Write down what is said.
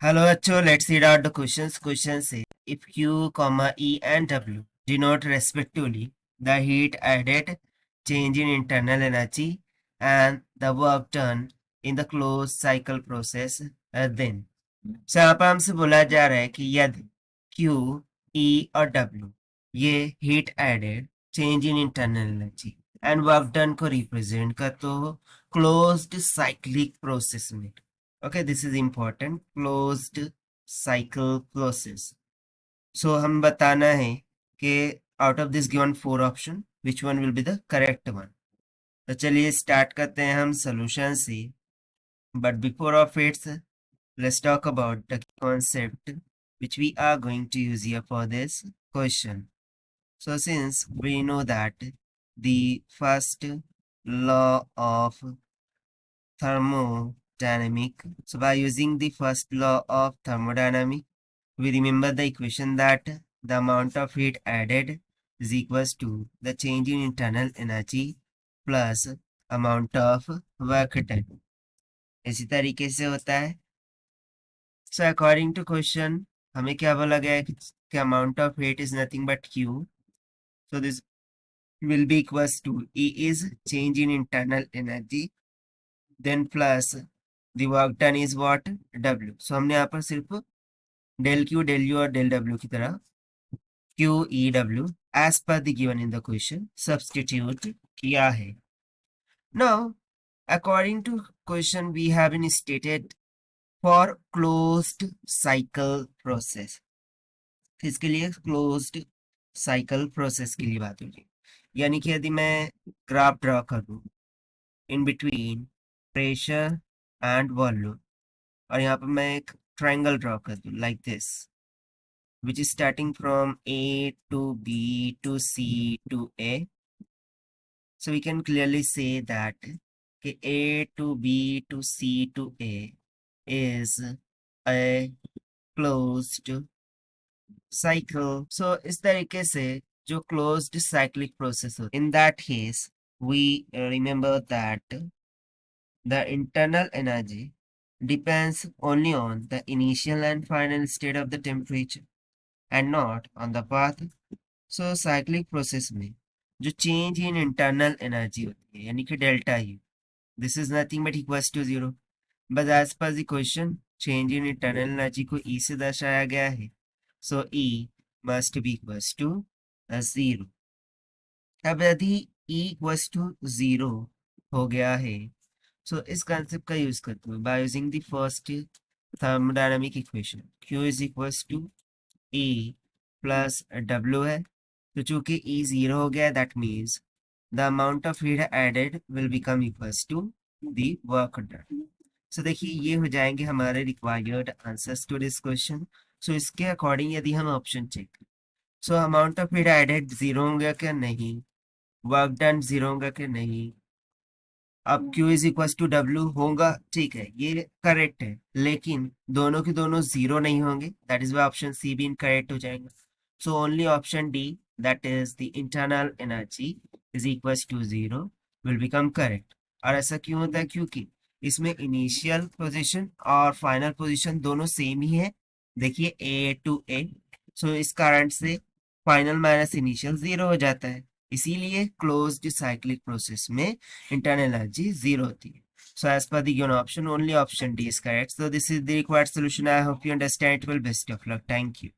Hello, Acho. Let's read out the questions. Question say, if Q, comma, E and W denote respectively the heat added, change in internal energy, and the work done in the closed cycle process, then. So यहाँ पर हमसे बोला जा रहा है कि यदि Q, E और W ये heat added, change in internal energy and work done को रिप्रेजेंट करते हो क्लोज्ड साइक्लिक प्रोसेस में. Okay, this is important. Closed cycle process. So हम बताना है कि out of this given 4 option, which one will be the correct one. तो चलिए start करते हैं हम solution से. But before of it, let's talk about the concept which we are going to use here for this question. So since we know that the first law of thermodynamic. So by using the first law of thermodynamic, we remember the equation that the amount of heat added is equals to the change in internal energy plus amount of work done. इसी तरीके से होता है. So according to question, हमें क्या बोला गया है कि amount of heat is nothing but Q. So this will be equals to E is change in internal energy then plus the work done is what W. So हमने यहाँ पर सिर्फ del Q, del U और del W की तरह Q, E, W as per the given in the question substitute किया है. Now according to question we have been stated for closed cycle process. इसके लिए closed cycle process के लिए बात हो रही, यानी कि यदि मैं ग्राफ ड्रॉ करूँ in between pressure and volume और यहाँ पर मैं एक triangle ड्रॉ कर दूँ like this, which is starting from A to B to C to A. So we can clearly say that A to B to C to A is a closed cycle. So इस तरीके से जो closed cyclic process हो, in that case we remember that the internal energy depends only on the initial and final state of the temperature and not on the path. So cyclic process में जो change in internal energy होती है यानी कि delta U, this is nothing but equals to 0. But as per the question, change in internal energy को E से दर्शाया गया है. So E must be equals to 0. अब यदि E equals to 0 हो गया है, so इस concept का use करते हुए by using the first thermodynamic equation, Q is equals to E plus W है. तो चूंकि E 0 हो गया, that means the amount of heat added will become equals to the work done. So देखिए ये हो जाएंगे हमारे required answers to this question. So इसके अकॉर्डिंग यदि हम option check, so amount of heat added 0 होगा क्या? नहीं. वर्क डन 0 होगा कि नहीं. अब Q is equal to W होगा, ठीक है, ये करेक्ट है, लेकिन दोनों के दोनों 0 नहीं होंगे. That is why option C भी इनकरेक्ट हो जाएगा. So only option D, that is the internal energy is equal to 0 will become correct. और ऐसा क्यों होता है? क्योंकि इसमें इनिशियल पोजीशन और फाइनल पोजीशन दोनों सेम ही है. देखिए A to A, सो इस कारण से फाइनल माइनस इनिशियल 0 हो जाता है. इसीलिए क्लोज्ड साइक्लिक प्रोसेस में इंटरनल एनर्जी 0 होती है. So as per the given option, only option D is correct. So this is the required solution. I hope you understand it well. Best of luck. Thank you.